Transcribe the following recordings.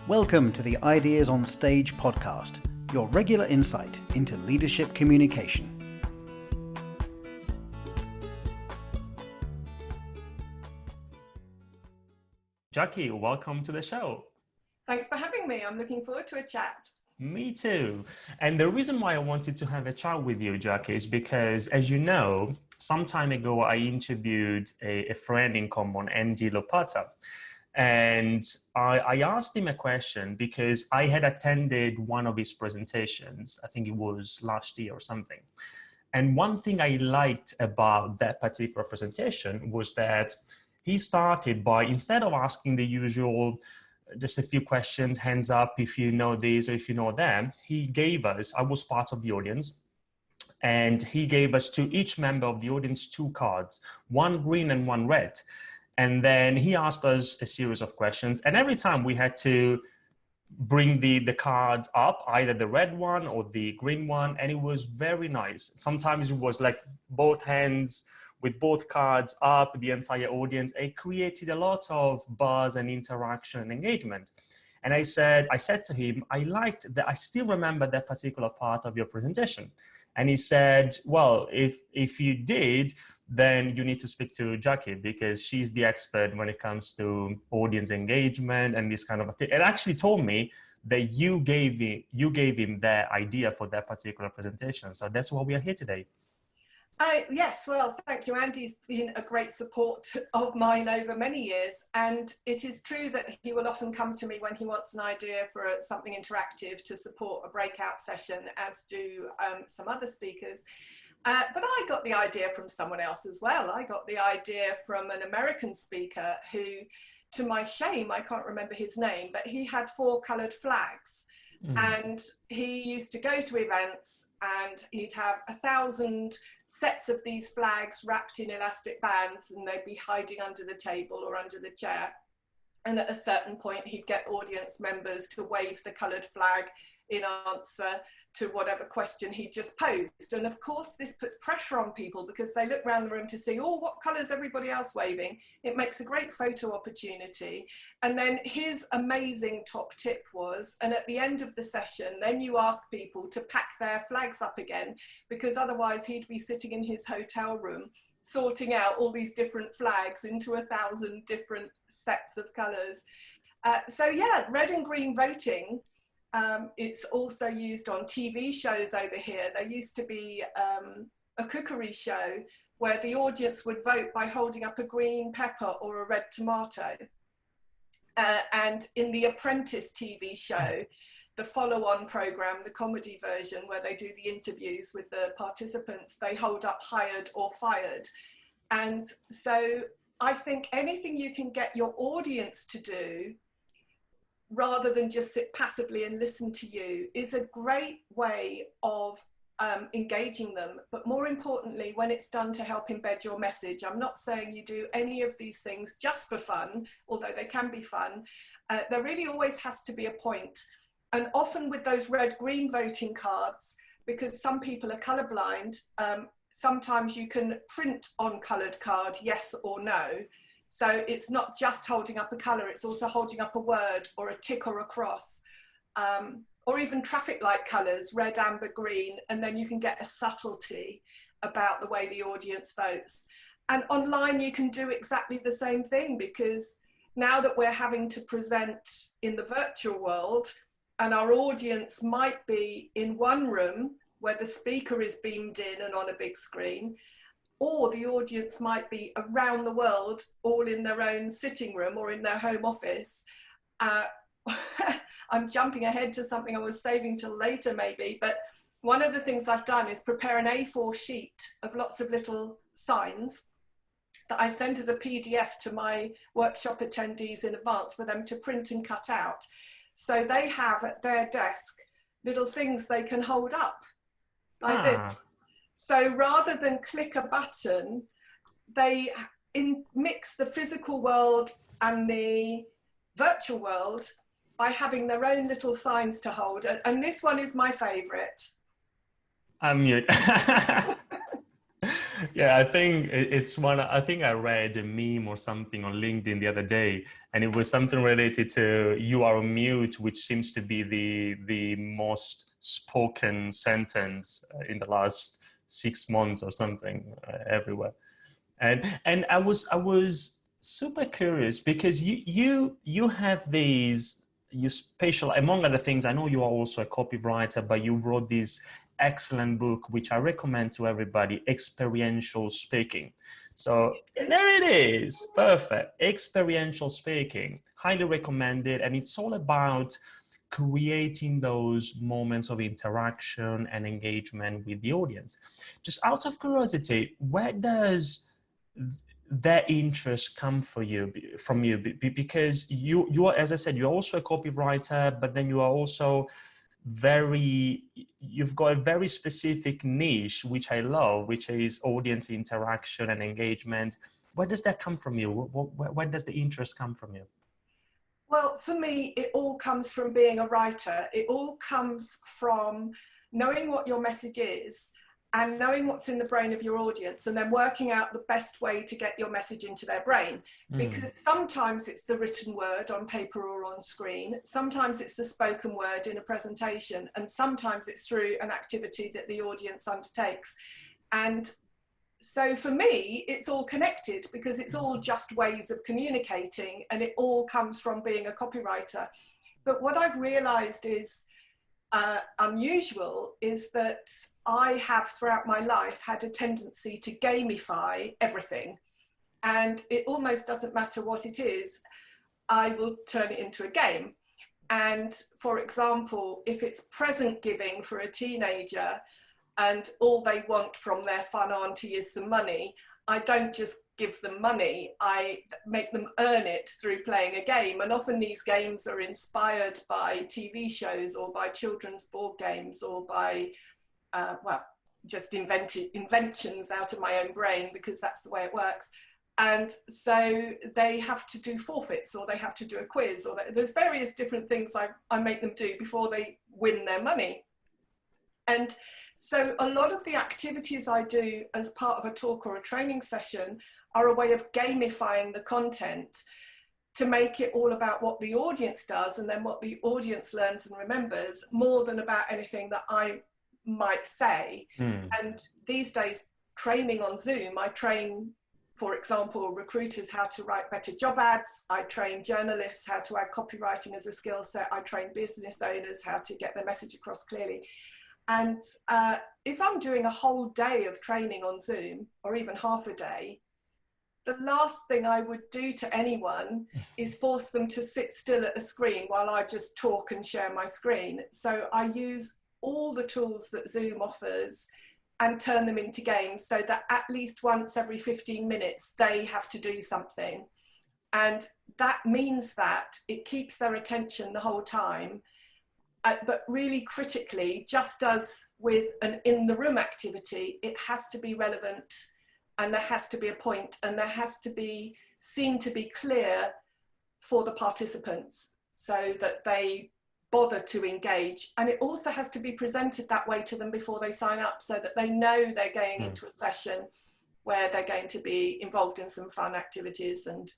Welcome to the Ideas on Stage podcast, your regular insight into leadership communication. Jackie, welcome to the show. Thanks for having me. I'm looking forward to a chat. Me too. And the reason why I wanted to have a chat with you, Jackie, is because, as you know, some time ago, I interviewed a friend in common, Andy Lopata. And I asked him a question because I had attended one of his presentations. I think it was last year or something. And one thing I liked about that particular presentation was that he started by, instead of asking the usual, just a few questions, hands up if you know this or if you know that, he gave us, I was part of the audience, and he gave us to each member of the audience 2 cards, one green and one red. And then he asked us a series of questions. And every time we had to bring the card up, either the red one or the green one. And it was very nice. Sometimes it was like both hands with both cards up, the entire audience. It created a lot of buzz and interaction and engagement. And I said to him, I liked that. I still remember that particular part of your presentation. And he said, well, if you did, then you need to speak to Jackie because she's the expert when it comes to audience engagement and this kind of thing. It actually told me that you gave him the idea for that particular presentation. So that's why we are here today. Yes, well, thank you. Andy's been a great support of mine over many years. And it is true that he will often come to me when he wants an idea for something interactive to support a breakout session, as do some other speakers. But I got the idea from someone else as well. I got the idea from an American speaker who, to my shame, I can't remember his name, but he had 4 coloured flags. And he used to go to events and he'd have 1,000 sets of these flags wrapped in elastic bands, and they'd be hiding under the table or under the chair. And at a certain point, he'd get audience members to wave the coloured flag in answer to whatever question he just posed. And of course, this puts pressure on people because they look around the room to see, oh, what colour's everybody else waving? It makes a great photo opportunity. And then his amazing top tip was, and at the end of the session, then you ask people to pack their flags up again, because otherwise he'd be sitting in his hotel room sorting out all these different flags into 1,000 different sets of colours. So yeah, red and green voting. It's also used on TV shows over here. There used to be a cookery show where the audience would vote by holding up a green pepper or a red tomato. And in the Apprentice TV show, the follow-on program, the comedy version where they do the interviews with the participants, they hold up hired or fired. And so I think anything you can get your audience to do rather than just sit passively and listen to you is a great way of engaging them. But more importantly, when it's done to help embed your message, I'm not saying you do any of these things just for fun, although they can be fun. There really always has to be a point. And often with those red-green voting cards, because some people are colourblind, sometimes you can print on coloured card yes or no. So it's not just holding up a colour, it's also holding up a word or a tick or a cross, or even traffic light colours, red, amber, green, and then you can get a subtlety about the way the audience votes. And online you can do exactly the same thing, because now that we're having to present in the virtual world, and our audience might be in one room where the speaker is beamed in and on a big screen, or the audience might be around the world, all in their own sitting room or in their home office. I'm jumping ahead to something I was saving till later maybe, but one of the things I've done is prepare an A4 sheet of lots of little signs that I send as a PDF to my workshop attendees in advance for them to print and cut out. So they have at their desk little things they can hold up like this. So rather than click a button, they mix the physical world and the virtual world by having their own little signs to hold. And this one is my favorite. I'm mute. Yeah, I think it's one. I think I read a meme or something on LinkedIn the other day, and it was something related to "you are on mute," which seems to be the most spoken sentence in the last 6 months or something everywhere. And I was super curious because you have these, you special, among other things. I know you are also a copywriter, but you wrote this excellent book which I recommend to everybody, Experiential Speaking. So there it is, perfect. Experiential Speaking, highly recommended, and it's all about creating those moments of interaction and engagement with the audience. Just out of curiosity, where does their interest come for you from you? Because you are, as I said, you're also a copywriter, but then you are also you've got a very specific niche, which I love, which is audience interaction and engagement. Where does that come from you? Where does the interest come from you? Well, for me, it all comes from being a writer. It all comes from knowing what your message is and knowing what's in the brain of your audience, and then working out the best way to get your message into their brain. Because sometimes it's the written word on paper or on screen, sometimes it's the spoken word in a presentation, and sometimes it's through an activity that the audience undertakes. And so for me, it's all connected because it's all just ways of communicating, and it all comes from being a copywriter. But what I've realized is unusual is that I have throughout my life had a tendency to gamify everything, and it almost doesn't matter what it is, I will turn it into a game. And for example, if it's present giving for a teenager and all they want from their fun auntie is some money, I don't just give them money, I make them earn it through playing a game. And often these games are inspired by TV shows or by children's board games or by, well, just inventions out of my own brain, because that's the way it works. And so they have to do forfeits, or they have to do a quiz, or there's various different things I make them do before they win their money. And so a lot of the activities I do as part of a talk or a training session are a way of gamifying the content to make it all about what the audience does and then what the audience learns and remembers, more than about anything that I might say. And these days, training on Zoom, I train, for example, recruiters how to write better job ads. I train journalists how to add copywriting as a skill set. I train business owners how to get their message across clearly. And if I'm doing a whole day of training on Zoom, or even half a day, the last thing I would do to anyone is force them to sit still at a screen while I just talk and share my screen. So I use all the tools that Zoom offers and turn them into games, so that at least once every 15 minutes, they have to do something. And that means that it keeps their attention the whole time. But really critically, just as with an in-the-room activity, it has to be relevant, and there has to be a point, and there has to be seen to be clear for the participants so that they bother to engage. And it also has to be presented that way to them before they sign up, so that they know they're going into a session where they're going to be involved in some fun activities and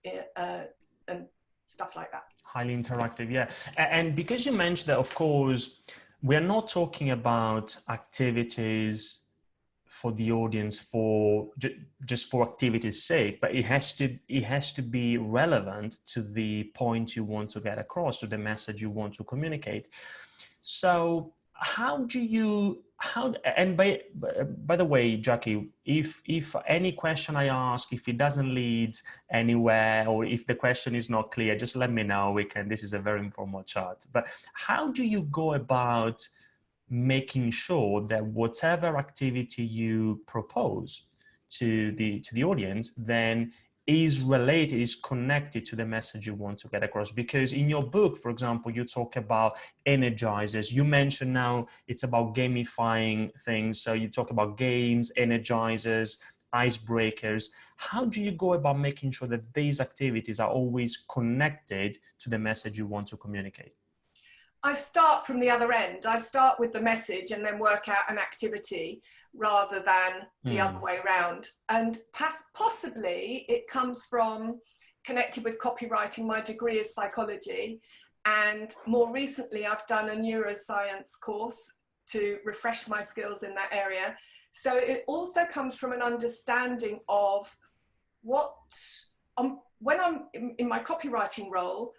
stuff like that. Highly interactive, yeah. And because you mentioned that, of course, we're not talking about activities for the audience for just for activity's sake, but it has to be relevant to the point you want to get across, to the message you want to communicate. So and by the way, Jackie, if any question I ask, if it doesn't lead anywhere, or if the question is not clear, just let me know. This is a very informal chat. But how do you go about making sure that whatever activity you propose to the audience then is related, is connected to the message you want to get across? Because in your book, for example, you talk about energizers. You mentioned now it's about gamifying things. So you talk about games, energizers, icebreakers. How do you go about making sure that these activities are always connected to the message you want to communicate? I start from the other end. I start with the message and then work out an activity rather than the other way around. And possibly it comes from connected with copywriting. My degree is psychology. And more recently, I've done a neuroscience course to refresh my skills in that area. So it also comes from an understanding of what, when I'm in my copywriting role,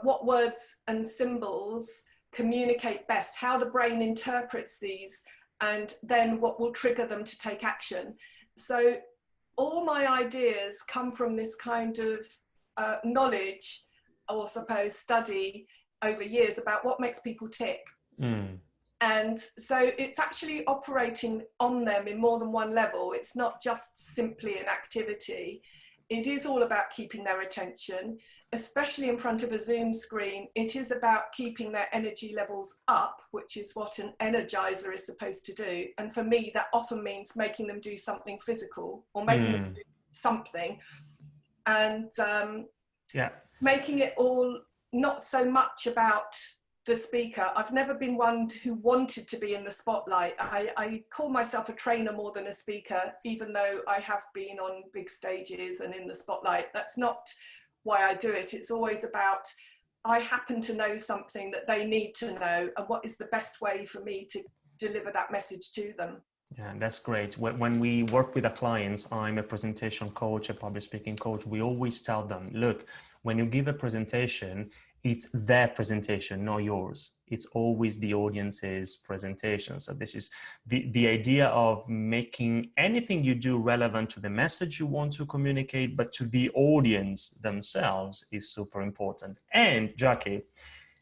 what words and symbols communicate best, how the brain interprets these, and then what will trigger them to take action. So all my ideas come from this kind of knowledge, or suppose study over years about what makes people tick. And so it's actually operating on them in more than one level. It's not just simply an activity. It is all about keeping their attention, especially in front of a Zoom screen. It is about keeping their energy levels up, which is what an energizer is supposed to do. And for me, that often means making them do something physical, or making them do something. And making it all not so much about the speaker. I've never been one who wanted to be in the spotlight. I call myself a trainer more than a speaker, even though I have been on big stages and in the spotlight. That's not why I do it. It's always about, I happen to know something that they need to know, and what is the best way for me to deliver that message to them. Yeah, that's great. When we work with our clients, I'm a presentation coach, a public speaking coach. We always tell them, look, when you give a presentation, it's their presentation, not yours. It's always the audience's presentation. So this is the idea of making anything you do relevant to the message you want to communicate, but to the audience themselves is super important. And Jackie,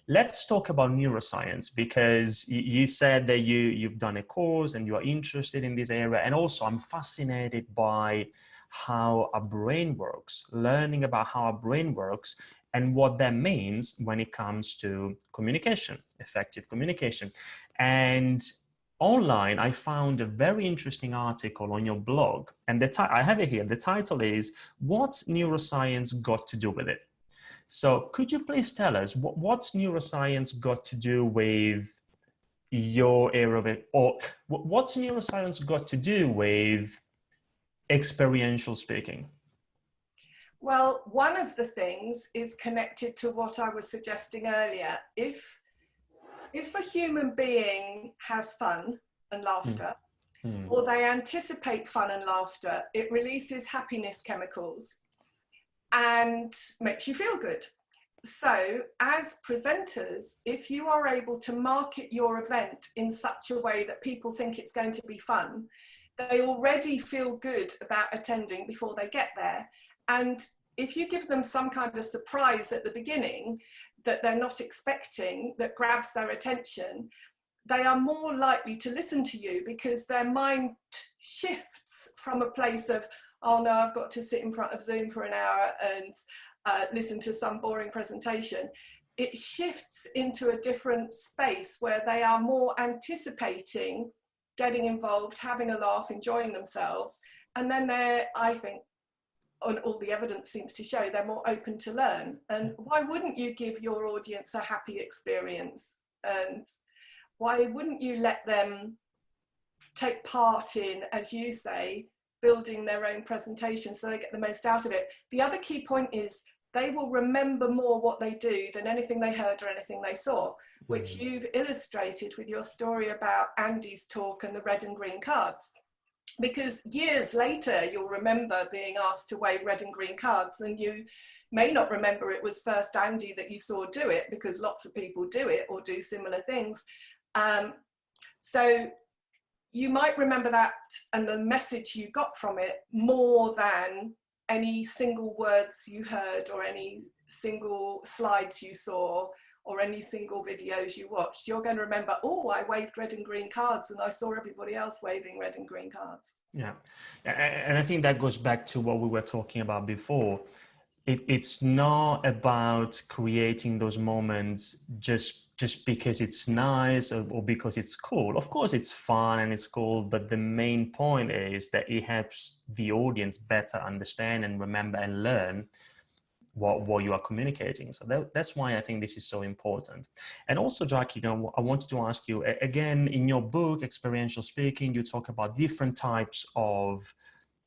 let's talk about neuroscience, because you said that you've done a course and you are interested in this area. And also I'm fascinated by how our brain works, learning about how our brain works and what that means when it comes to communication, effective communication. And online, I found a very interesting article on your blog, and I have it here. The title is, "What's Neuroscience Got to Do with It?" So could you please tell us what's neuroscience got to do with your area of it, or what's neuroscience got to do with experiential speaking? Well, one of the things is connected to what I was suggesting earlier. If a human being has fun and laughter, or they anticipate fun and laughter, it releases happiness chemicals and makes you feel good. So as presenters, if you are able to market your event in such a way that people think it's going to be fun, they already feel good about attending before they get there. And if you give them some kind of surprise at the beginning that they're not expecting, that grabs their attention, they are more likely to listen to you, because their mind shifts from a place of, oh no, I've got to sit in front of Zoom for an hour and listen to some boring presentation. It shifts into a different space where they are more anticipating getting involved, having a laugh, enjoying themselves. And then they're, I think, and all the evidence seems to show, they're more open to learn. And why wouldn't you give your audience a happy experience? And why wouldn't you let them take part in, as you say, building their own presentation so they get the most out of it? The other key point is they will remember more what they do than anything they heard or anything they saw, which you've illustrated with your story about Andy's talk and the red and green cards. Because years later, you'll remember being asked to wave red and green cards, and you may not remember it was first Andy that you saw do it, because lots of people do it or do similar things. So you might remember that and the message you got from it more than any single words you heard, or any single slides you saw, or any single videos you watched. You're going to remember, oh, I waved red and green cards and I saw everybody else waving red and green cards. Yeah. And I think that goes back to what we were talking about before. It's not about creating those moments just because it's nice or because it's cool. Of course, it's fun and it's cool, but the main point is that it helps the audience better understand and remember and learn what you are communicating. So that's why I think this is so important. And also, Jackie, I wanted to ask you, again, in your book, Experiential Speaking, you talk about different types of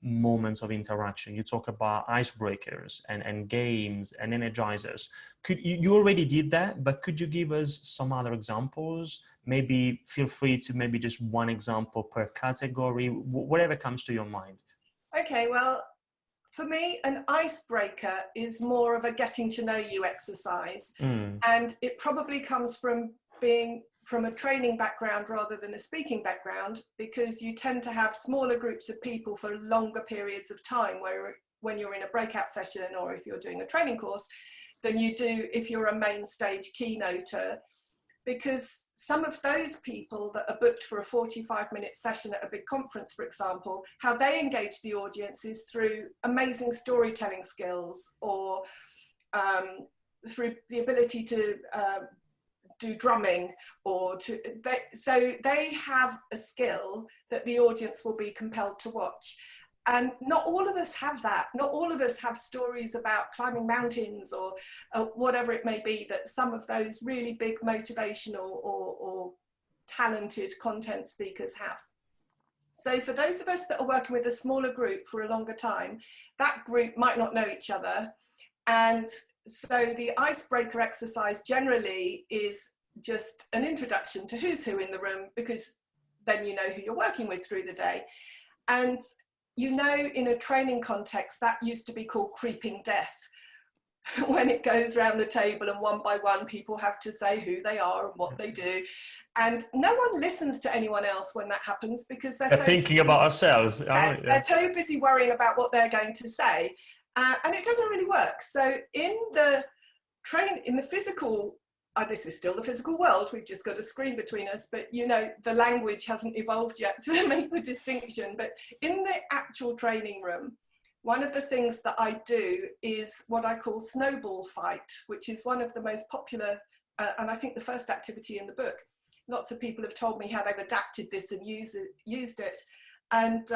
moments of interaction. You talk about icebreakers and games and energizers. You already did that, but could you give us some other examples? Maybe feel free to maybe just one example per category, whatever comes to your mind. Okay, well, for me, an icebreaker is more of a getting to know you exercise. And it probably comes from being from a training background rather than a speaking background, because you tend to have smaller groups of people for longer periods of time, where when you're in a breakout session or if you're doing a training course, than you do if you're a main stage keynoter. Because some of those people that are booked for a 45-minute session at a big conference, for example, how they engage the audience is through amazing storytelling skills, or through the ability to do drumming, or so they have a skill that the audience will be compelled to watch. And not all of us have that. Not all of us have stories about climbing mountains or whatever it may be that some of those really big motivational or talented content speakers have. So for those of us that are working with a smaller group for a longer time, that group might not know each other. And so the icebreaker exercise generally is just an introduction to who's who in the room, because then you know who you're working with through the day. And you know, in a training context, that used to be called creeping death, when it goes around the table and one by one people have to say who they are and what they do. And no one listens to anyone else when that happens, because they're so thinking about ourselves. Yes, they're too busy worrying about what they're going to say. And it doesn't really work. So in the physical, this is still the physical world, we've just got a screen between us, but you know, the language hasn't evolved yet to make the distinction. But in the actual training room, one of the things that I do is what I call snowball fight, which is one of the most popular, and I think the first activity in the book. Lots of people have told me how they've adapted this and used it. And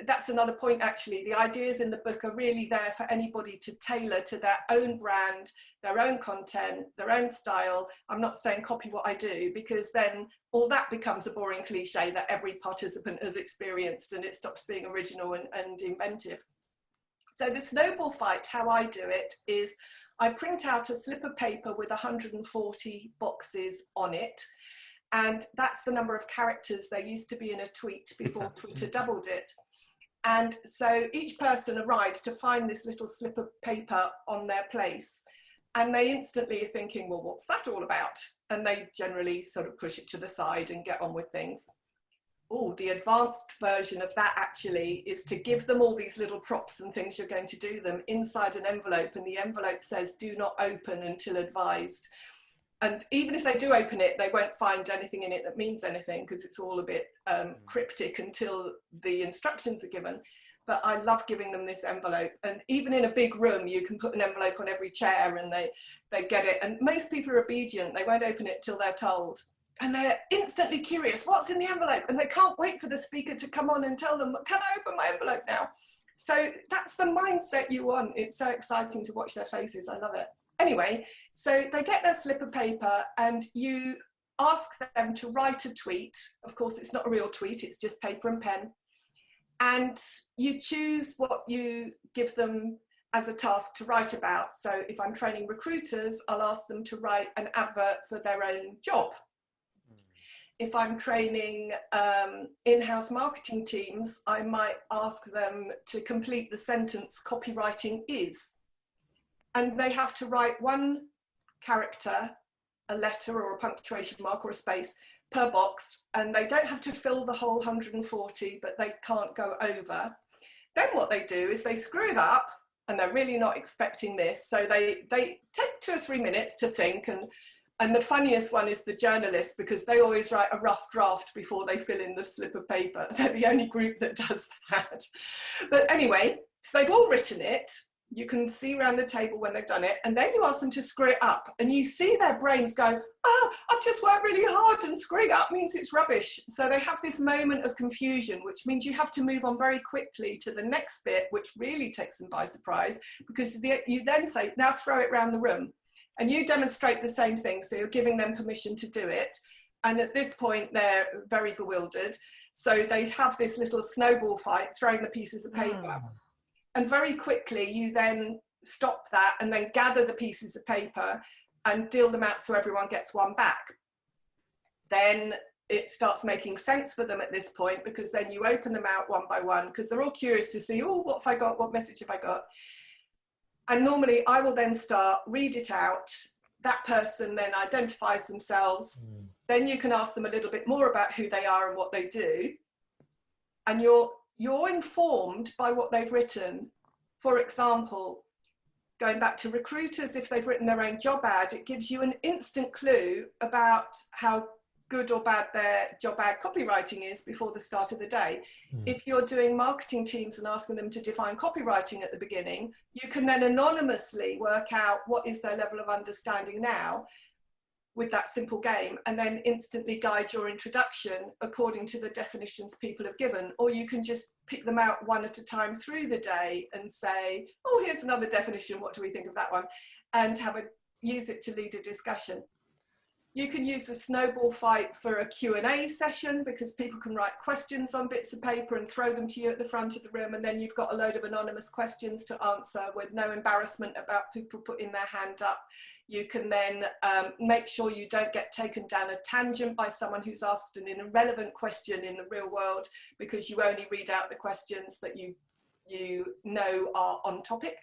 that's another point, actually. The ideas in the book are really there for anybody to tailor to their own brand, their own content, their own style. I'm not saying copy what I do, because then all that becomes a boring cliche that every participant has experienced, and it stops being original and inventive. So the snowball fight, how I do it is I print out a slip of paper with 140 boxes on it. And that's the number of characters there used to be in a tweet before Twitter doubled it. And so each person arrives to find this little slip of paper on their place. And they instantly are thinking, well, what's that all about? And they generally sort of push it to the side and get on with things. Oh, the advanced version of that actually is to give them all these little props and things you're going to do them inside an envelope. And the envelope says, do not open until advised. And even if they do open it, they won't find anything in it that means anything, because it's all a bit cryptic until the instructions are given. But I love giving them this envelope. And even in a big room, you can put an envelope on every chair and they get it. And most people are obedient. They won't open it till they're told. And they're instantly curious, what's in the envelope? And they can't wait for the speaker to come on and tell them, can I open my envelope now? So that's the mindset you want. It's so exciting to watch their faces. I love it. Anyway, so they get their slip of paper and you ask them to write a tweet. Of course, it's not a real tweet, it's just paper and pen. And you choose what you give them as a task to write about. So if I'm training recruiters, I'll ask them to write an advert for their own job. If I'm training in-house marketing teams, I might ask them to complete the sentence copywriting is. And they have to write one character, a letter or a punctuation mark or a space per box, and they don't have to fill the whole 140, but they can't go over. Then what they do is they screw it up, and they're really not expecting this. So they take 2 or 3 minutes to think, and the funniest one is the journalist, because they always write a rough draft before they fill in the slip of paper. They're the only group that does that. But anyway, so they've all written it. You can see around the table when they've done it, and then you ask them to screw it up, and you see their brains go, oh, I've just worked really hard, and screwing up means it's rubbish. So they have this moment of confusion, which means you have to move on very quickly to the next bit, which really takes them by surprise, because you then say, now throw it around the room, and you demonstrate the same thing. So you're giving them permission to do it. And at this point, they're very bewildered. So they have this little snowball fight, throwing the pieces of paper. And very quickly, you then stop that and then gather the pieces of paper and deal them out so everyone gets one back. Then it starts making sense for them at this point, because then you open them out one by one, because they're all curious to see, oh, what have I got? What message have I got? And normally I will then read it out. That person then identifies themselves. Then you can ask them a little bit more about who they are and what they do. And you're informed by what they've written. For example, going back to recruiters, if they've written their own job ad, it gives you an instant clue about how good or bad their job ad copywriting is before the start of the day. If you're doing marketing teams and asking them to define copywriting at the beginning, you can then anonymously work out what is their level of understanding now with that simple game, and then instantly guide your introduction according to the definitions people have given. Or you can just pick them out one at a time through the day and say, oh, here's another definition, what do we think of that one? And use it to lead a discussion. You can use the snowball fight for a Q&A session, because people can write questions on bits of paper and throw them to you at the front of the room, and then you've got a load of anonymous questions to answer with no embarrassment about people putting their hand up. You can then make sure you don't get taken down a tangent by someone who's asked an irrelevant question in the real world, because you only read out the questions that you know are on topic.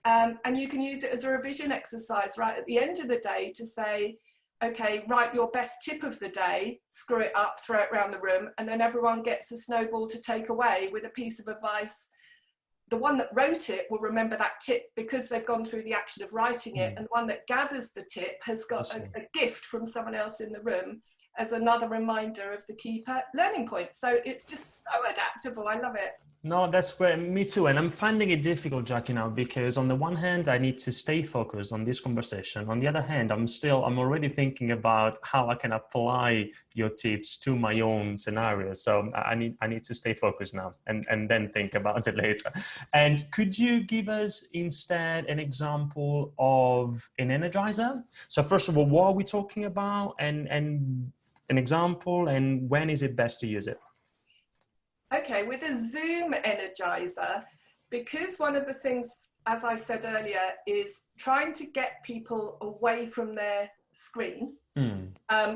And you can use it as a revision exercise right at the end of the day to say, okay, write your best tip of the day, screw it up, throw it around the room, and then everyone gets a snowball to take away with a piece of advice. The one that wrote it will remember that tip because they've gone through the action of writing it, and the one that gathers the tip has got a gift from someone else in the room as another reminder of the key learning points. So it's just so adaptable. I love it. No, that's great. Me too. And I'm finding it difficult, Jackie, now, because on the one hand, I need to stay focused on this conversation. On the other hand, I'm already thinking about how I can apply your tips to my own scenario. So I need to stay focused now and then think about it later. And could you give us instead an example of an energizer? So first of all, what are we talking about, and an example, and when is it best to use it? Okay, with a Zoom energizer, because one of the things, as I said earlier, is trying to get people away from their screen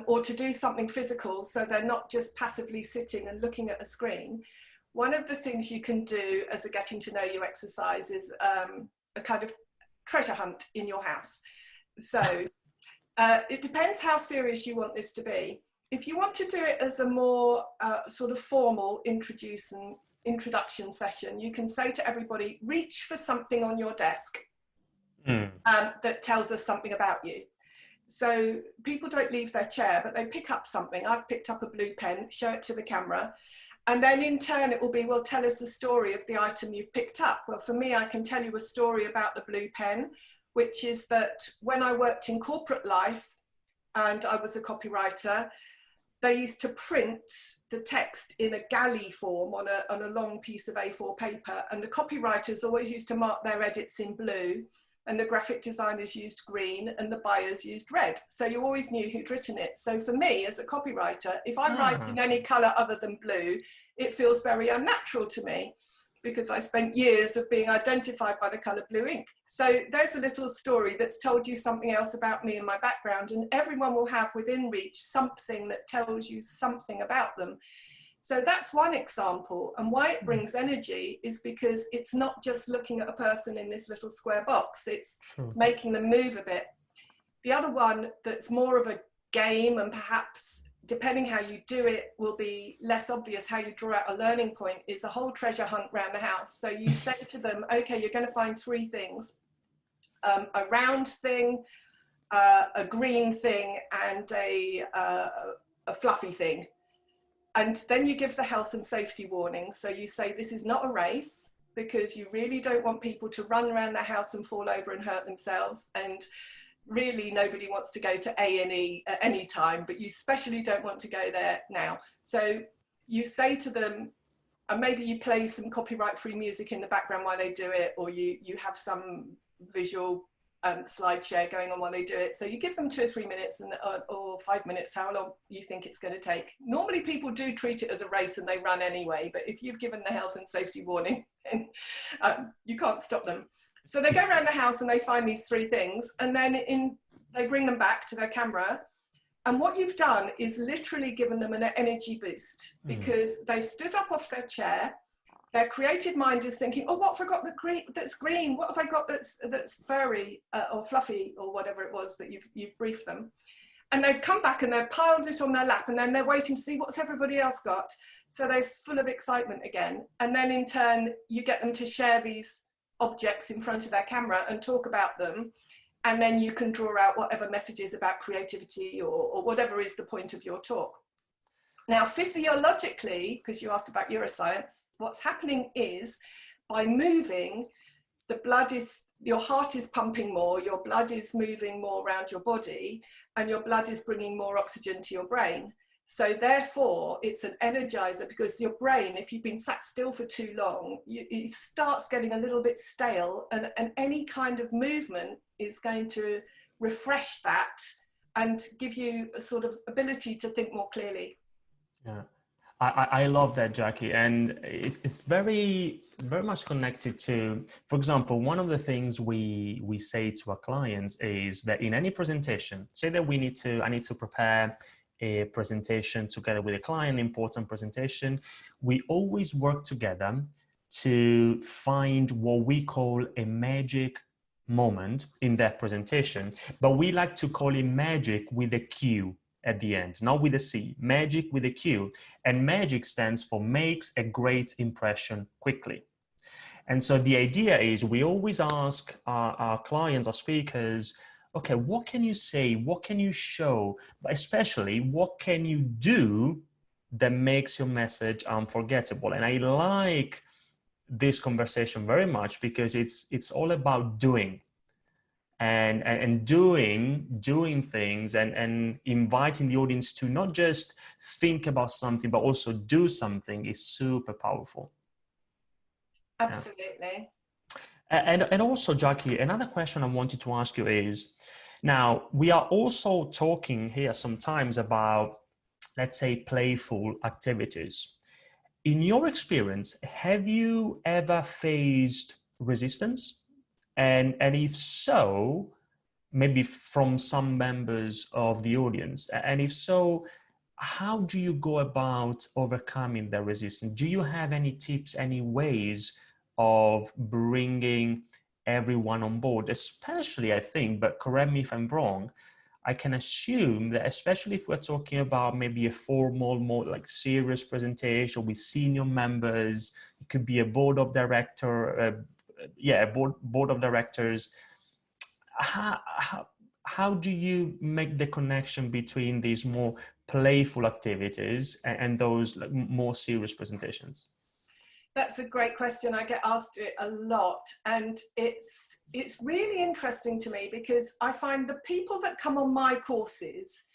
or to do something physical so they're not just passively sitting and looking at a screen. One of the things you can do as a getting to know you exercise is a kind of treasure hunt in your house. So it depends how serious you want this to be. If you want to do it as a more sort of formal introduction session, you can say to everybody, reach for something on your desk that tells us something about you. So people don't leave their chair, but they pick up something. I've picked up a blue pen, show it to the camera. And then in turn, it will be, well, tell us a story of the item you've picked up. Well, for me, I can tell you a story about the blue pen, which is that when I worked in corporate life and I was a copywriter, they used to print the text in a galley form on a long piece of A4 paper. And the copywriters always used to mark their edits in blue, and the graphic designers used green, and the buyers used red. So you always knew who'd written it. So for me, as a copywriter, if I write in any color other than blue, it feels very unnatural to me, because I spent years of being identified by the color blue ink. So there's a little story that's told you something else about me and my background, and everyone will have within reach something that tells you something about them. So that's one example. And why it brings energy is because it's not just looking at a person in this little square box, it's making them move a bit. The other one that's more of a game, and perhaps depending how you do it will be less obvious how you draw out a learning point, is a whole treasure hunt around the house. So you say to them, okay, you're going to find three things, a round thing, a green thing, and a fluffy thing. And then you give the health and safety warning. So you say, this is not a race. because you really don't want people to run around the house and fall over and hurt themselves. And really nobody wants to go to A&E at any time, but you especially don't want to go there now. So you say to them, and maybe you play some copyright-free music in the background while they do it, or you have some visual slide share going on while they do it. So you give them 2 or 3 minutes or 5 minutes, how long you think it's going to take. Normally people do treat it as a race and they run anyway, but if you've given the health and safety warning, you can't stop them. So they go around the house and they find these 3 things, and then they bring them back to their camera. And what you've done is literally given them an energy boost, because they've stood up off their chair. Their creative mind is thinking, oh, what have I got that's green? What have I got that's furry or fluffy, or whatever it was that you've briefed them. And they've come back and they've piled it on their lap, and then they're waiting to see what's everybody else got. So they're full of excitement again. And then in turn, you get them to share these objects in front of their camera and talk about them. And then you can draw out whatever messages about creativity or whatever is the point of your talk. Now, physiologically, because you asked about neuroscience, what's happening is by moving, your heart is pumping more, your blood is moving more around your body, and your blood is bringing more oxygen to your brain. So therefore, it's an energizer, because your brain, if you've been sat still for too long, it starts getting a little bit stale, and any kind of movement is going to refresh that and give you a sort of ability to think more clearly. Yeah, I love that, Jackie. And it's very, very much connected to, for example, one of the things we say to our clients is that in any presentation, say that I need to prepare a presentation together with a client, important presentation, we always work together to find what we call a magic moment in that presentation, but we like to call it magic with a Q at the end, not with a C, magic with a Q. And magic stands for makes a great impression quickly. And so the idea is we always ask our clients, our speakers, okay, what can you say? What can you show? But especially, what can you do that makes your message unforgettable? And I like this conversation very much because it's all about doing and doing things and inviting the audience to not just think about something, but also do something is super powerful. Absolutely. Yeah. And also, Jackie, another question I wanted to ask you is, now we are also talking here sometimes about, let's say, playful activities. In your experience, have you ever faced resistance? And if so, maybe from some members of the audience, and if so, how do you go about overcoming the resistance? Do you have any tips, any ways of bringing everyone on board? Especially, I think, but correct me if I'm wrong, I can assume that especially if we're talking about maybe a formal, more like serious presentation with senior members, it could be a board of directors. How do you make the connection between these more playful activities and those like more serious presentations? That's a great question. I get asked it a lot, and it's really interesting to me because I find the people that come on my courses,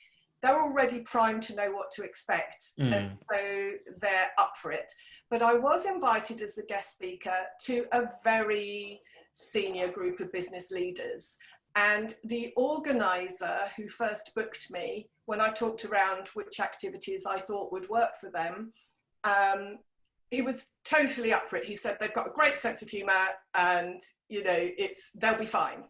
they're already primed to know what to expect, and so they're up for it. But I was invited as a guest speaker to a very senior group of business leaders, and the organizer who first booked me, when I talked around which activities I thought would work for them, he was totally up for it. He said they've got a great sense of humor and, you know, they'll be fine.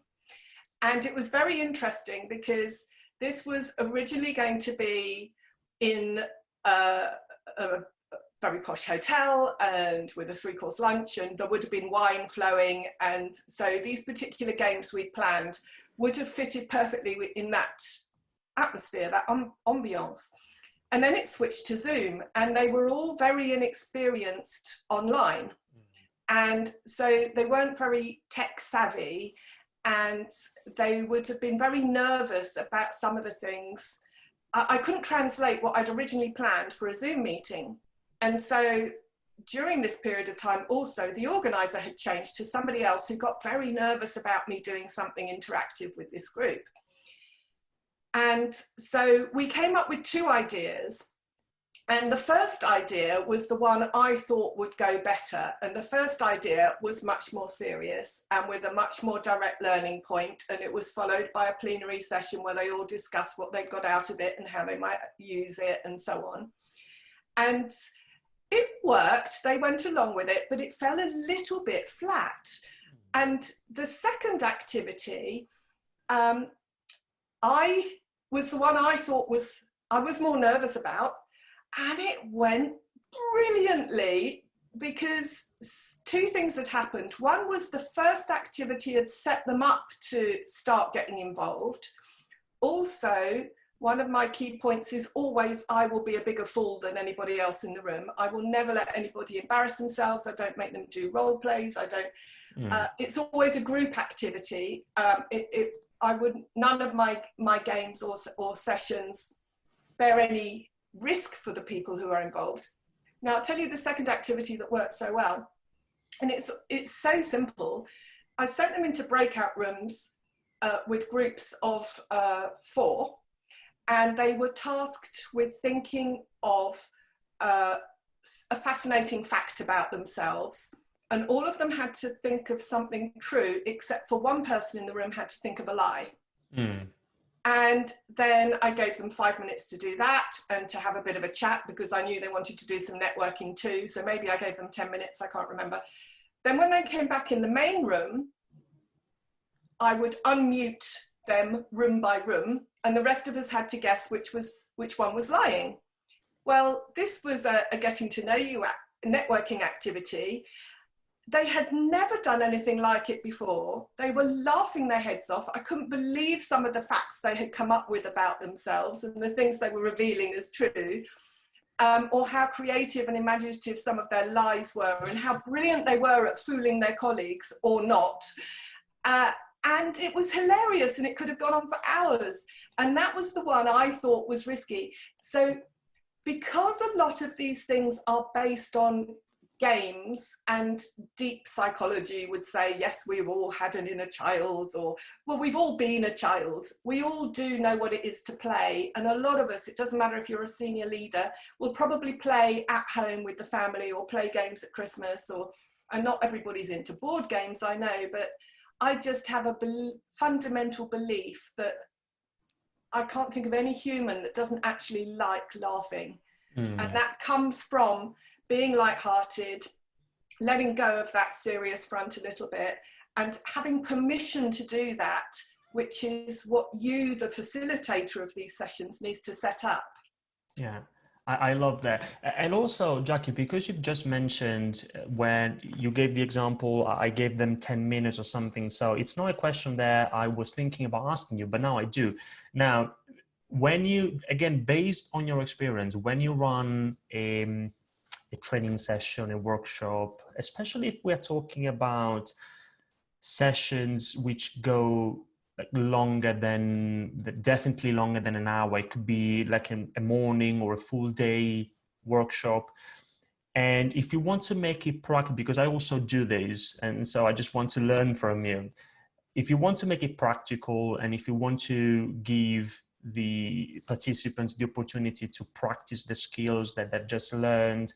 And it was very interesting because this was originally going to be in a very posh hotel and with a 3-course lunch, and there would have been wine flowing. And so these particular games we'd planned would have fitted perfectly in that atmosphere, that ambiance. And then it switched to Zoom, and they were all very inexperienced online. And so they weren't very tech savvy, and they would have been very nervous about some of the things. I couldn't translate what I'd originally planned for a Zoom meeting. And so during this period of time, also, the organizer had changed to somebody else who got very nervous about me doing something interactive with this group. And so we came up with two ideas. And the first idea was the one I thought would go better. And the first idea was much more serious and with a much more direct learning point. And it was followed by a plenary session where they all discussed what they got out of it and how they might use it and so on. And it worked, they went along with it, but it fell a little bit flat. And the second activity, I was the one I thought I was more nervous about. And it went brilliantly because two things had happened. One was the first activity had set them up to start getting involved. Also, one of my key points is always, I will be a bigger fool than anybody else in the room. I will never let anybody embarrass themselves. I don't make them do role plays. I don't, it's always a group activity. None of my games or sessions bear any risk for the people who are involved. Now I'll tell you the second activity that worked so well, and it's so simple. I sent them into breakout rooms with groups of 4, and they were tasked with thinking of a fascinating fact about themselves, and all of them had to think of something true except for one person in the room had to think of a lie. And then I gave them 5 minutes to do that and to have a bit of a chat because I knew they wanted to do some networking too. So maybe I gave them 10 minutes, I can't remember. Then when they came back in the main room, I would unmute them room by room and the rest of us had to guess which one was lying. Well, this was a getting to know you networking activity. They had never done anything like it before. They were laughing their heads off. I couldn't believe some of the facts they had come up with about themselves and the things they were revealing as true, or how creative and imaginative some of their lies were and how brilliant they were at fooling their colleagues or not. And it was hilarious and it could have gone on for hours. And that was the one I thought was risky. So because a lot of these things are based on games, and deep psychology would say, yes, we've all had an inner child, or, well, we've all been a child. We all do know what it is to play. And a lot of us, it doesn't matter if you're a senior leader, will probably play at home with the family or play games at Christmas, and not everybody's into board games, I know, but I just have a fundamental belief that I can't think of any human that doesn't actually like laughing. And that comes from being lighthearted, letting go of that serious front a little bit, and having permission to do that, which is what you, the facilitator of these sessions, needs to set up. Yeah, I love that. And also, Jackie, because you've just mentioned when you gave the example, I gave them 10 minutes or something. So it's not a question that I was thinking about asking you, but now I do. Now, when you, again, based on your experience, when you run a training session, a workshop, especially if we're talking about sessions which go like definitely longer than an hour. It could be like a morning or a full day workshop. And if you want to make it practical, because I also do this, and so I just want to learn from you. If you want to make it practical, and if you want to give the participants the opportunity to practice the skills that they've just learned,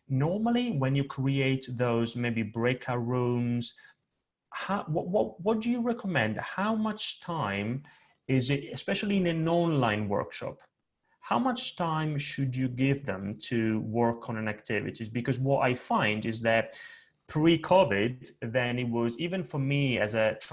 normally when you create those maybe breakout rooms, what do you recommend? How much time is it, especially in an online workshop, how much time should you give them to work on an activities? Because what I find is that pre-COVID, then it was, even for me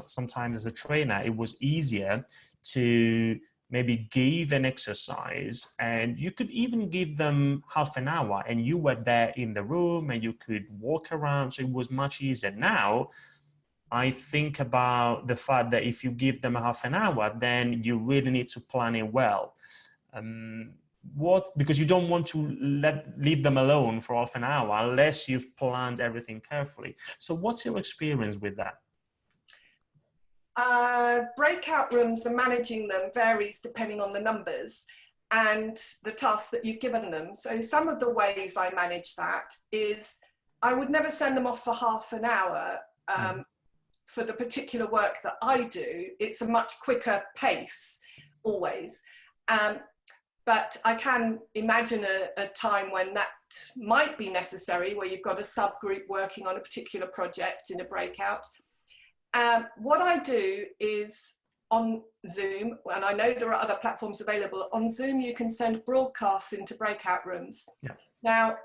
sometimes as a trainer, it was easier to maybe give an exercise, and you could even give them half an hour and you were there in the room and you could walk around. So it was much easier. Now, I think about the fact that if you give them a half an hour, then you really need to plan it well. Because you don't want to leave them alone for half an hour unless you've planned everything carefully. So what's your experience with that? Breakout rooms and managing them varies depending on the numbers and the tasks that you've given them. So some of the ways I manage that is I would never send them off for half an hour. For the particular work that I do, it's a much quicker pace always. But I can imagine a time when that might be necessary, where you've got a subgroup working on a particular project in a breakout. What I do is on Zoom, and I know there are other platforms available, on Zoom you can send broadcasts into breakout rooms. Yeah. Now,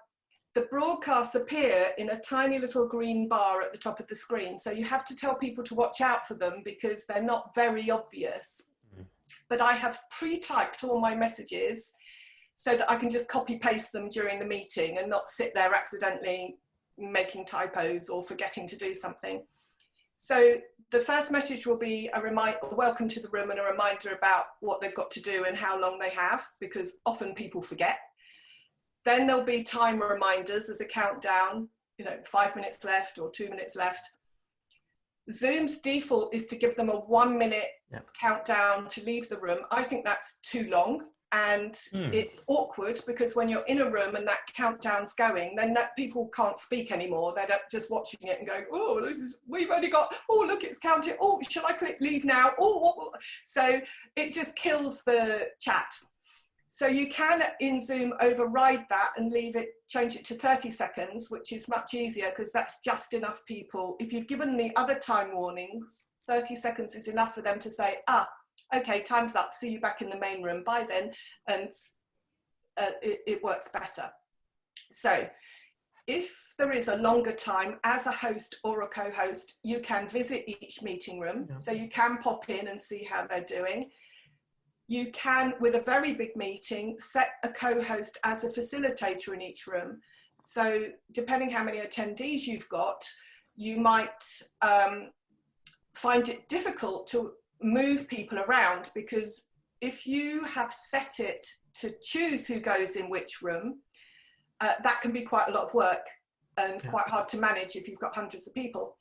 the broadcasts appear in a tiny little green bar at the top of the screen, so you have to tell people to watch out for them because they're not very obvious. But I have pre-typed all my messages so that I can just copy paste them during the meeting and not sit there accidentally making typos or forgetting to do something. So the first message will be a welcome to the room and a reminder about what they've got to do and how long they have, because often people forget. Then there'll be time reminders as a countdown, 5 minutes left or 2 minutes left. Zoom's default is to give them a 1 minute countdown to leave the room. I think that's too long, and it's awkward because when you're in a room and that countdown's going, then people can't speak anymore. They're just watching it and going, oh, we've only got, oh, look, it's counting. Oh, shall I click leave now? Oh, so it just kills the chat. So you can, in Zoom, override that and change it to 30 seconds, which is much easier because that's just enough people. If you've given the other time warnings, 30 seconds is enough for them to say, okay, time's up, see you back in the main room, bye then, and it works better. So if there is a longer time, as a host or a co-host, you can visit each meeting room, so you can pop in and see how they're doing. You can, with a very big meeting, set a co-host as a facilitator in each room. So depending how many attendees you've got, you might find it difficult to move people around, because if you have set it to choose who goes in which room, that can be quite a lot of work and quite hard to manage if you've got hundreds of people.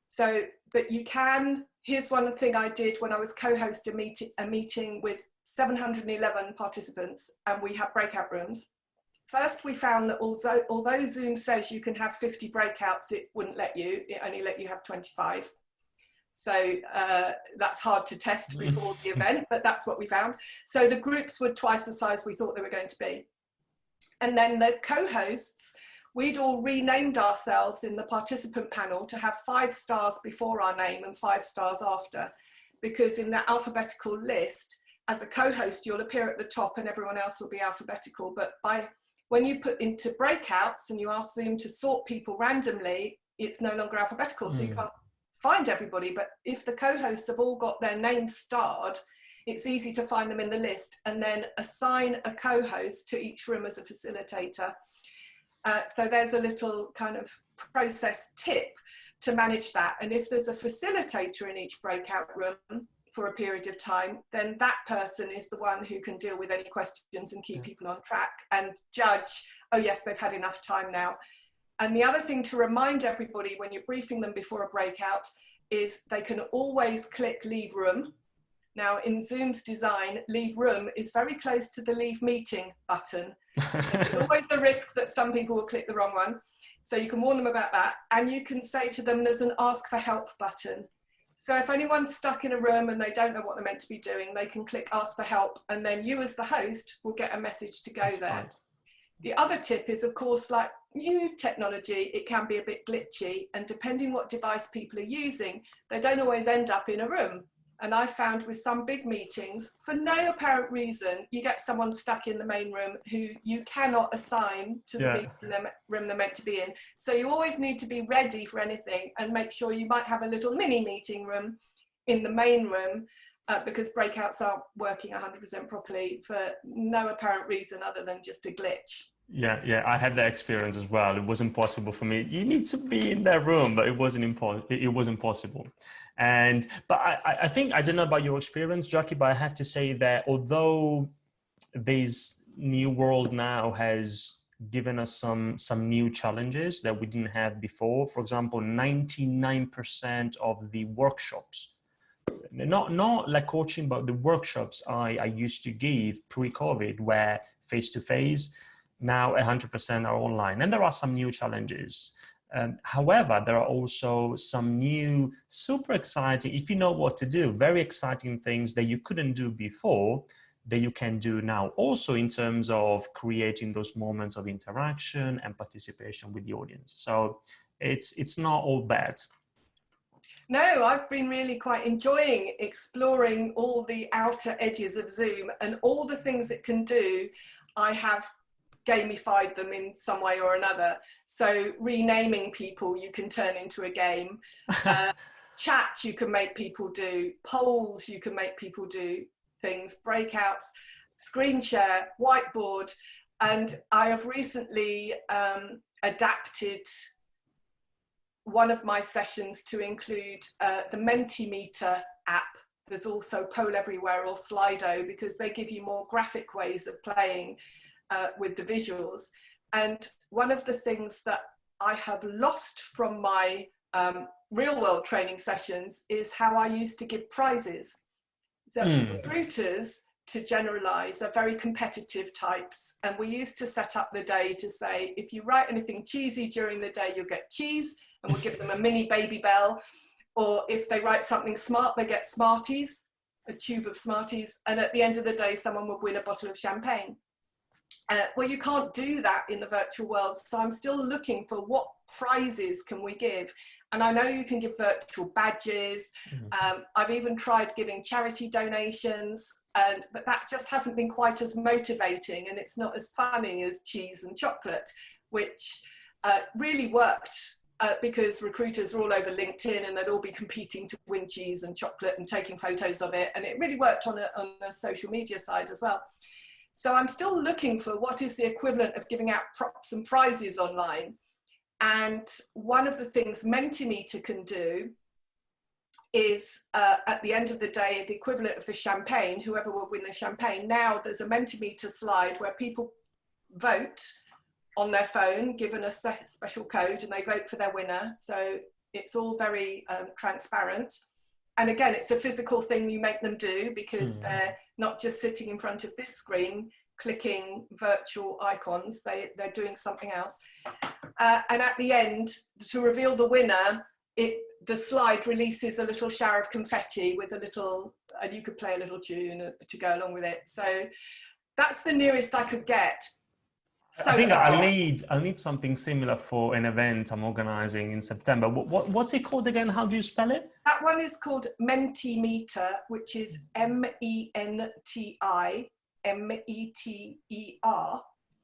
So, but you can, here's one thing I did when I was co-hosting a meeting with 711 participants and we have breakout rooms. First, we found that although Zoom says you can have 50 breakouts, it wouldn't let you, it only let you have 25. So that's hard to test before the event, but that's what we found. So the groups were twice the size we thought they were going to be. And then the co-hosts, we'd all renamed ourselves in the participant panel to have 5 stars before our name and 5 stars after, because in the alphabetical list, as a co-host, you'll appear at the top and everyone else will be alphabetical. But when you put into breakouts and you ask Zoom to sort people randomly, it's no longer alphabetical, so you can't find everybody. But if the co-hosts have all got their names starred, it's easy to find them in the list and then assign a co-host to each room as a facilitator. So there's a little kind of process tip to manage that. And if there's a facilitator in each breakout room for a period of time, then that person is the one who can deal with any questions and keep people on track and judge, oh yes, they've had enough time now. And the other thing to remind everybody when you're briefing them before a breakout is they can always click leave room. Now in Zoom's design, leave room is very close to the leave meeting button. So there's always the risk that some people will click the wrong one. So you can warn them about that. And you can say to them, there's an ask for help button. So if anyone's stuck in a room and they don't know what they're meant to be doing, they can click ask for help. And then you as the host will get a message to go there. Right. The other tip is, of course, like new technology, it can be a bit glitchy. And depending what device people are using, they don't always end up in a room. And I found with some big meetings, for no apparent reason, you get someone stuck in the main room who you cannot assign to the room they're meant to be in. So you always need to be ready for anything and make sure you might have a little mini meeting room in the main room because breakouts aren't working 100% properly for no apparent reason other than just a glitch. Yeah, I had that experience as well. It wasn't possible for me. You need to be in that room, but it wasn't possible. But I think, I don't know about your experience, Jackie, but I have to say that although this new world now has given us some new challenges that we didn't have before. For example, 99% of the workshops, not like coaching, but the workshops I used to give pre-COVID were face-to-face. Now 100% are online, and there are some new challenges. However, there are also some new, super exciting, if you know what to do, very exciting things that you couldn't do before that you can do now. Also in terms of creating those moments of interaction and participation with the audience. So it's not all bad. No, I've been really quite enjoying exploring all the outer edges of Zoom, and all the things it can do. I have gamified them in some way or another. So renaming people you can turn into a game. Chat you can make people do. Polls you can make people do things. Breakouts, screen share, whiteboard. And I have recently adapted one of my sessions to include the Mentimeter app. There's also Poll Everywhere or Slido, because they give you more graphic ways of playing with the visuals. And one of the things that I have lost from my real world training sessions is how I used to give prizes. So recruiters, to generalize, are very competitive types. And we used to set up the day to say, if you write anything cheesy during the day, you'll get cheese, and we'll give them a mini Baby Bell. Or if they write something smart, they get Smarties, a tube of Smarties. And at the end of the day, someone would win a bottle of champagne. Well, you can't do that in the virtual world. So I'm still looking for what prizes can we give. And I know you can give virtual badges. I've even tried giving charity donations, but that just hasn't been quite as motivating, and it's not as funny as cheese and chocolate, which really worked because recruiters are all over LinkedIn, and they'd all be competing to win cheese and chocolate and taking photos of it. And it really worked on a social media side as well. So I'm still looking for what is the equivalent of giving out props and prizes online. And one of the things Mentimeter can do is at the end of the day, the equivalent of the champagne, whoever will win the champagne. Now there's a Mentimeter slide where people vote on their phone, given a special code, and they vote for their winner. So it's all very transparent. And again, it's a physical thing you make them do, because they're not just sitting in front of this screen clicking virtual icons, they're doing something else. And at the end, to reveal the winner, the slide releases a little shower of confetti with a little, and you could play a little tune to go along with it. So that's the nearest I could get. So I think I'll need something similar for an event I'm organizing in September. What's it called again? How do you spell it? That one is called Mentimeter, which is Mentimeter.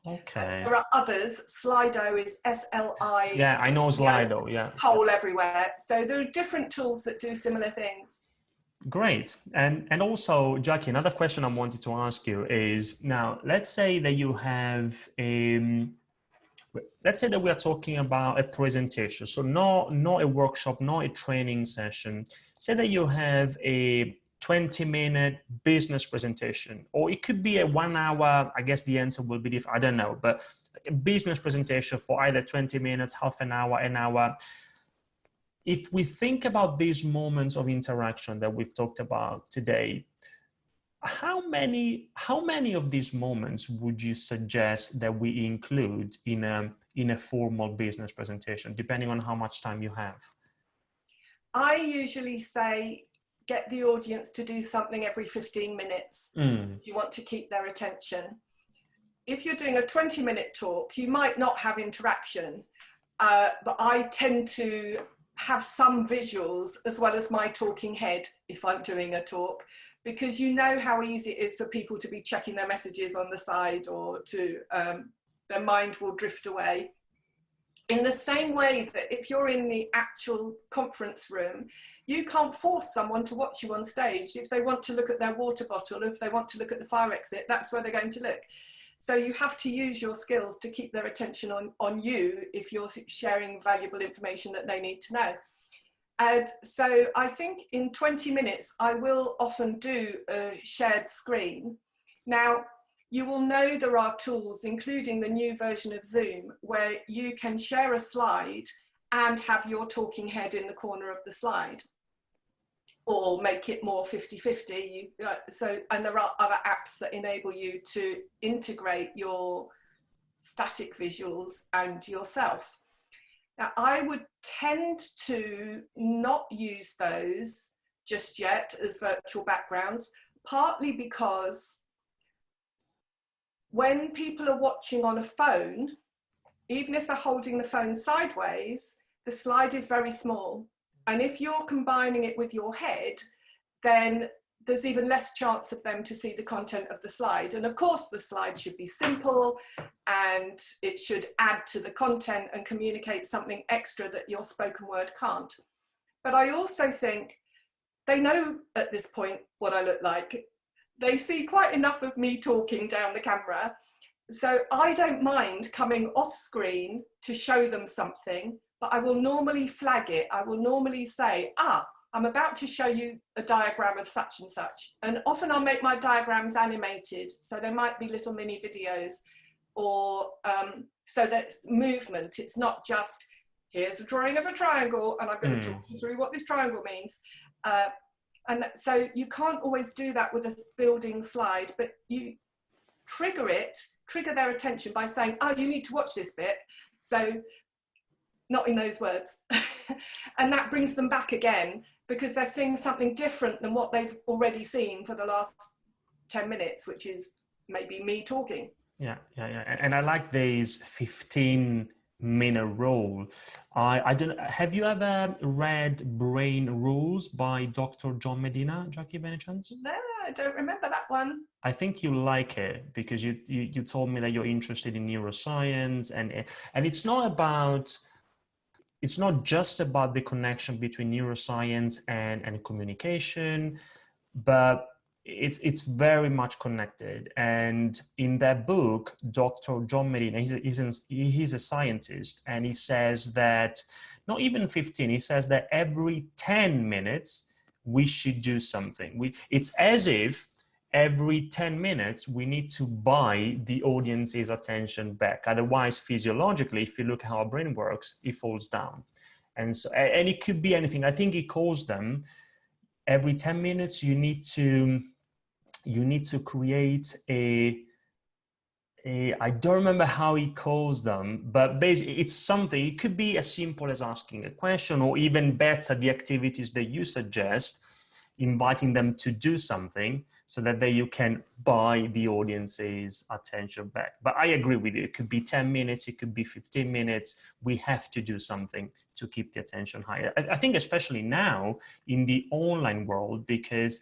Okay. There are others. Slido is SLI. Yeah, I know Slido. Yeah. Poll Everywhere. So there are different tools that do similar things. Great. And also, Jackie, another question I wanted to ask you is, now, let's say that you have let's say that we are talking about a presentation. So not a workshop, not a training session. Say that you have a 20-minute business presentation, or it could be a 1 hour, I guess the answer will be different, I don't know, but a business presentation for either 20 minutes, half an hour. If we think about these moments of interaction that we've talked about today, how many of these moments would you suggest that we include in a formal business presentation, depending on how much time you have? I usually say get the audience to do something every 15 minutes. You want to keep their attention. If you're doing a 20-minute talk, you might not have interaction, but I tend to have some visuals as well as my talking head if I'm doing a talk, because you know how easy it is for people to be checking their messages on the side, or to their mind will drift away. In the same way that if you're in the actual conference room, you can't force someone to watch you on stage. If they want to look at their water bottle, if they want to look at the fire exit, that's where they're going to look. So you have to use your skills to keep their attention on you if you're sharing valuable information that they need to know. And so I think in 20 minutes, I will often do a shared screen. Now, you will know there are tools, including the new version of Zoom, where you can share a slide and have your talking head in the corner of the slide, or make it more 50-50. And there are other apps that enable you to integrate your static visuals and yourself. Now, I would tend to not use those just yet as virtual backgrounds, partly because when people are watching on a phone, even if they're holding the phone sideways, the slide is very small. And if you're combining it with your head, then there's even less chance of them to see the content of the slide. And of course, the slide should be simple and it should add to the content and communicate something extra that your spoken word can't. But I also think they know at this point what I look like. They see quite enough of me talking down the camera. So I don't mind coming off screen to show them something, but I will normally flag it. I will normally say, I'm about to show you a diagram of such and such. And often I'll make my diagrams animated. So there might be little mini videos or so that's movement. It's not just, here's a drawing of a triangle and I'm going to talk you through what this triangle means. So you can't always do that with a building slide, but you trigger their attention by saying, you need to watch this bit. So not in those words. And that brings them back again because they're seeing something different than what they've already seen for the last 10 minutes, which is maybe me talking. Yeah. And I like these 15-minute rule. I don't. Have you ever read Brain Rules by Dr. John Medina, Jackie, by any chance? No, I don't remember that one. I think you like it because you told me that you're interested in neuroscience and it's not just about the connection between neuroscience and communication, but it's very much connected. And in that book, Dr. John Medina, he's a scientist, and he says that not even 15, he says that every 10 minutes we should do something. It's as if every 10 minutes we need to buy the audience's attention back. Otherwise, physiologically, if you look how our brain works, it falls down. And so, and it could be anything. I think he calls them every 10 minutes you need to create I don't remember how he calls them, but basically it's something. It could be as simple as asking a question, or even better, the activities that you suggest, inviting them to do something so that you can buy the audience's attention back. But I agree with you. It could be 10 minutes, it could be 15 minutes. We have to do something to keep the attention higher. I think especially now in the online world, because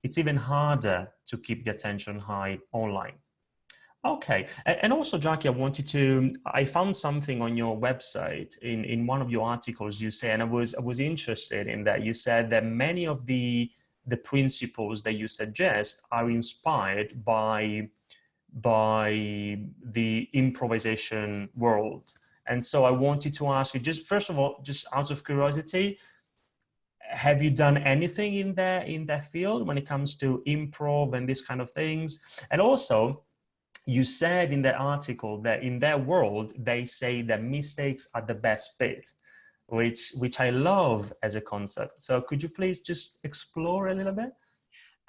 it's even harder to keep the attention high online. Okay. And also, Jackie, I found something on your website in one of your articles you say, and I was interested in that. You said that many of the principles that you suggest are inspired by the improvisation world. And so I wanted to ask you, just first of all, just out of curiosity, have you done anything in that field when it comes to improv and these kind of things? And also, you said in the article that in their world, they say that mistakes are the best bit, which I love as a concept. So could you please just explore a little bit?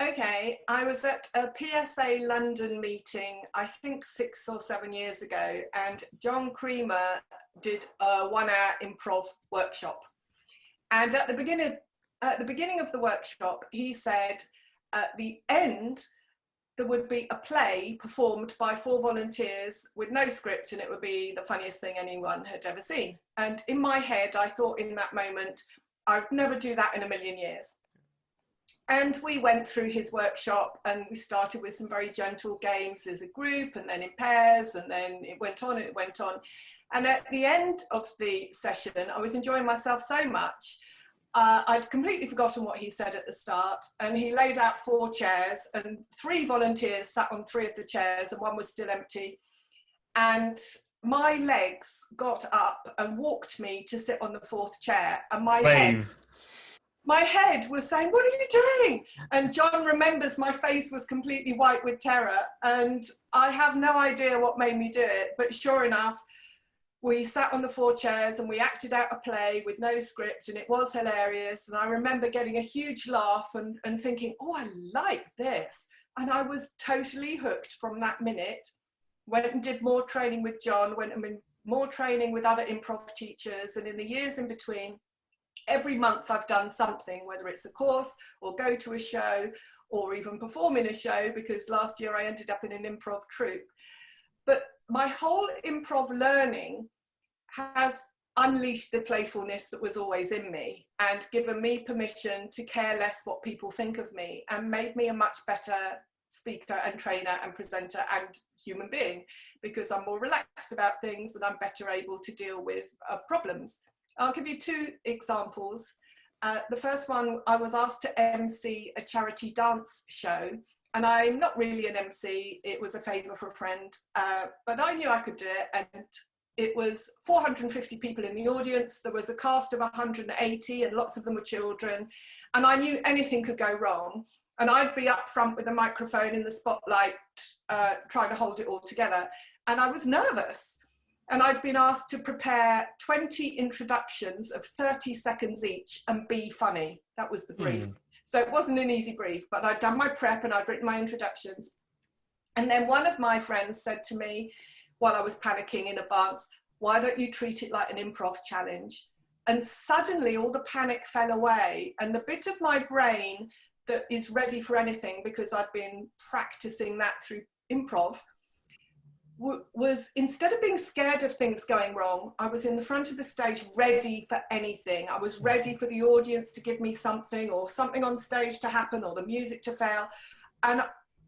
Okay, I was at a PSA London meeting, I think 6 or 7 years ago, and John Creamer did a 1-hour improv workshop. And at the beginning of the workshop, he said at the end, there would be a play performed by 4 volunteers with no script, and it would be the funniest thing anyone had ever seen. And in my head, I thought in that moment, I'd never do that in a million years. And we went through his workshop, and we started with some very gentle games as a group, and then in pairs, and then it went on and it went on. And at the end of the session, I was enjoying myself so much. I'd completely forgotten what he said at the start, and he laid out 4 chairs, and 3 volunteers sat on 3 of the chairs, and 1 was still empty. And my legs got up and walked me to sit on the 4th chair, and my head was saying, "What are you doing?" And John remembers my face was completely white with terror, and I have no idea what made me do it, but sure enough, we sat on the 4 chairs and we acted out a play with no script, and it was hilarious. And I remember getting a huge laugh and thinking, oh, I like this. And I was totally hooked from that minute. went and did more training with John, went and did more training with other improv teachers, and in the years in between, every month I've done something, whether it's a course or go to a show or even perform in a show, because last year I ended up in an improv troupe. But my whole improv learning has unleashed the playfulness that was always in me and given me permission to care less what people think of me, and made me a much better speaker and trainer and presenter and human being, because I'm more relaxed about things and I'm better able to deal with problems. I'll give you two examples. The first one, I was asked to MC a charity dance show, and I'm not really an MC, it was a favour for a friend, but I knew I could do it, and it was 450 people in the audience. There was a cast of 180 and lots of them were children, and I knew anything could go wrong. And I'd be up front with a microphone in the spotlight, trying to hold it all together. And I was nervous. And I'd been asked to prepare 20 introductions of 30 seconds each and be funny. That was the brief. So it wasn't an easy brief, but I'd done my prep and I'd written my introductions. And then one of my friends said to me, while I was panicking in advance, why don't you treat it like an improv challenge? And suddenly all the panic fell away, and the bit of my brain that is ready for anything, because I'd been practicing that through improv, was, instead of being scared of things going wrong, I was in the front of the stage ready for anything. I was ready for the audience to give me something, or something on stage to happen, or the music to fail. And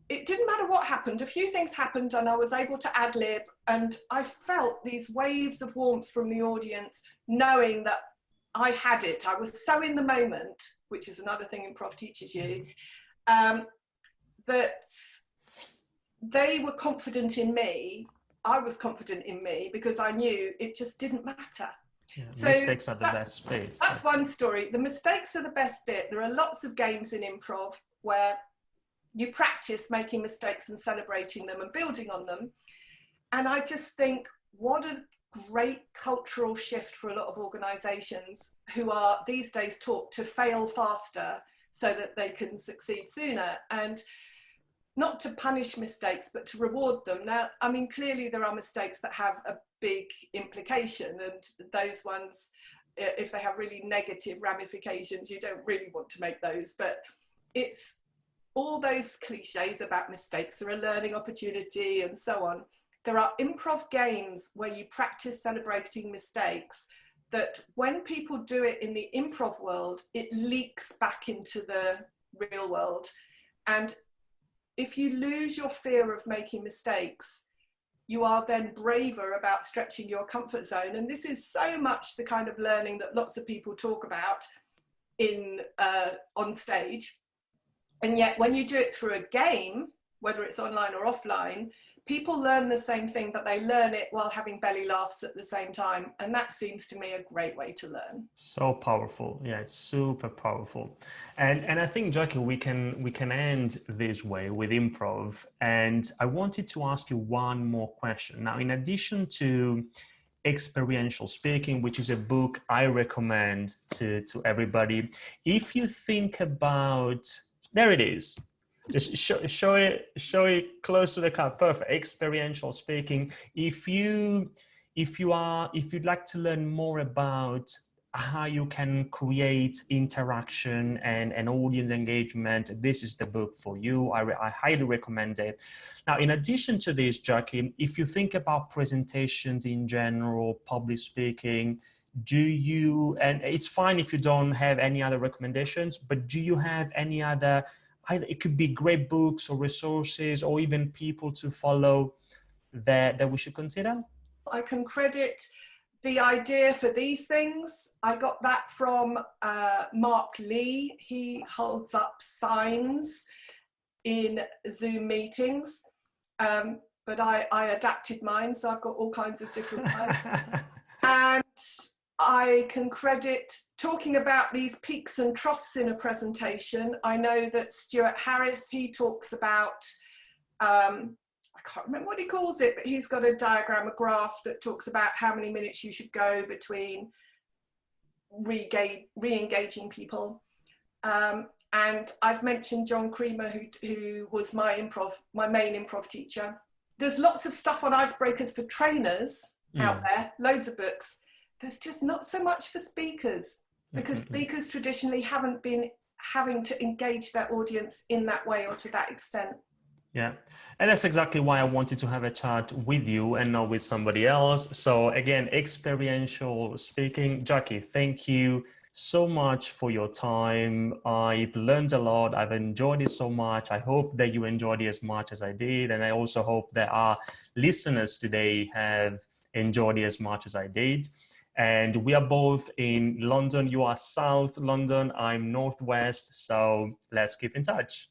it didn't matter what happened. A few things happened and I was able to ad-lib, and I felt these waves of warmth from the audience, knowing that I had it. I was so in the moment, which is another thing improv teaches you, that they were confident in me. I was confident in me because I knew it just didn't matter. Yeah, so mistakes are the best bit. That's one story. The mistakes are the best bit. There are lots of games in improv where you practice making mistakes and celebrating them and building on them. And I just think, what a great cultural shift for a lot of organizations who are these days taught to fail faster so that they can succeed sooner, and not to punish mistakes but to reward them. Now, I mean, clearly there are mistakes that have a big implication, and those ones, if they have really negative ramifications, you don't really want to make those. But it's all those cliches about mistakes are a learning opportunity and so on. There are improv games where you practice celebrating mistakes, that when people do it in the improv world, it leaks back into the real world. And if you lose your fear of making mistakes, you are then braver about stretching your comfort zone. And this is so much the kind of learning that lots of people talk about on stage. And yet when you do it through a game, whether it's online or offline, people learn the same thing, but they learn it while having belly laughs at the same time. And that seems to me a great way to learn. So powerful. Yeah, it's super powerful. And I think, Jackie, we can end this way with improv. And I wanted to ask you one more question. Now, in addition to Experiential Speaking, which is a book I recommend to everybody, if you think about, there it is. Just show it close to the cup. Perfect. Experiential Speaking. If you'd like to learn more about how you can create interaction and audience engagement, this is the book for you. I highly recommend it. Now, in addition to this, Jackie, if you think about presentations in general, public speaking, and it's fine if you don't have any other recommendations, but do you have any other, it could be great books or resources or even people to follow that we should consider? I can credit the idea for these things. I got that from Mark Lee. He holds up signs in Zoom meetings, but I adapted mine, so I've got all kinds of different ones. And I can credit talking about these peaks and troughs in a presentation. I know that Stuart Harris, he talks about, I can't remember what he calls it, but he's got a diagram, a graph that talks about how many minutes you should go between re-engaging people. And I've mentioned John Creamer, who was my main improv teacher. there's lots of stuff on icebreakers for trainers out there, loads of books. There's just not so much for speakers, because speakers traditionally haven't been having to engage their audience in that way or to that extent. Yeah, and that's exactly why I wanted to have a chat with you and not with somebody else. So again, Experiential Speaking. Jackie, thank you so much for your time. I've learned a lot. I've enjoyed it so much. I hope that you enjoyed it as much as I did. And I also hope that our listeners today have enjoyed it as much as I did. And we are both in London. You are South London. I'm Northwest. So let's keep in touch.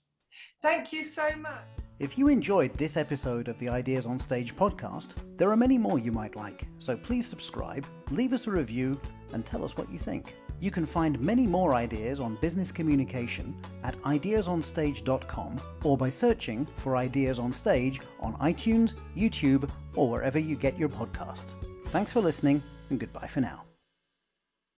Thank you so much. If you enjoyed this episode of the Ideas on Stage podcast, there are many more you might like, so please subscribe, leave us a review, and tell us what you think. You can find many more ideas on business communication at ideasonstage.com or by searching for Ideas on Stage on iTunes, YouTube, or wherever you get your podcasts. Thanks for listening, and goodbye for now.